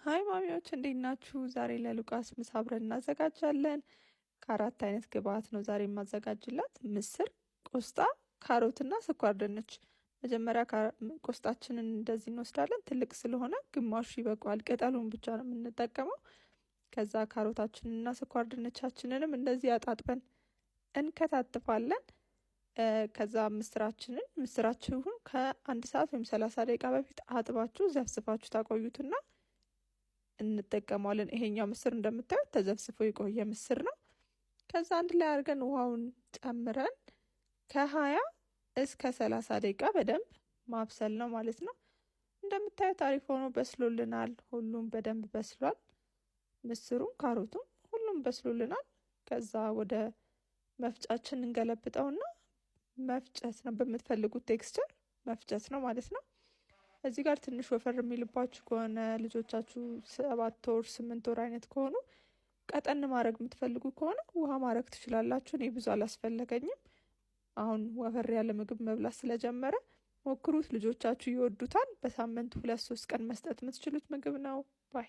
ሀይ ማሚዎች እንዴት ናችሁ? ዛሬ ለሉቃስ ምሳ አብረን እናዘጋጃለን። ከአራት አይነት ግብአት ነው ዛሬ የማዘጋጅላት። ምስር፣ ቆስጣ፣ ካሮትና ስኳር ድንች። መጀመሪያ ቆስጣችንን እንደዚህ እንወስዳለን። ትልቅ ስለሆነ ግማሹ ይበቃዋል። ቅጠሉን ብቻ ነው የምንጠቀመው። ከዛ ካሮታችንንና ስኳር ድንቻችንንም እንደዚህ አጣጥበን እንከታትፋለን። ከዛ ምስራችሁን ከ1 ሰዓት ወይም 30 ደቂቃ በፊት አጥባችሁ ዘፍስፋችሁ ታቆዩትና እንጠቀማለን። ይሄኛው ምስር እንደምታዩት ተዘፍስፎ የቆየ ምስር ነው። ከዛ አንድ ላይ አድርገን ውሃውን ጨምረን ከ20 እስከ 30 ደቂቃ በደንብ ማብሰል ነው ማለት ነው። እንደምታዩት አሪፍ ሆኖ በስሎልናል። ሁሉም በደንብ በስሏል። ምስሩም ካሮቱም ሁሉም በስሎልናል። ከዛ ወደ መፍጫችን እንገለብጠውና መፍጨት ነው። በምትፈልጉት ቴክስቸር መፍጨት ነው ማለት ነው። እዚህ ጋር ትንሽ ወፈር የሚልባችሁ ከሆነ ልጆቻችሁ 7 ወር 8 ወር አይነት ከሆኑ ቀጠን ማድረግ የምትፈልጉ ከሆነ ውሃ ማድረግ ትችላላችሁ። እኔ ብዙ አላስፈለገኝም። አሁን ወፈር ያለ ምግብ መብላት ስለጀመረ ሞክሩት። ልጆቻችሁ ይወዱታል። በሳምንት 2-3 ቀን መስጠት የምትችሉት ምግብ ነው። ባይ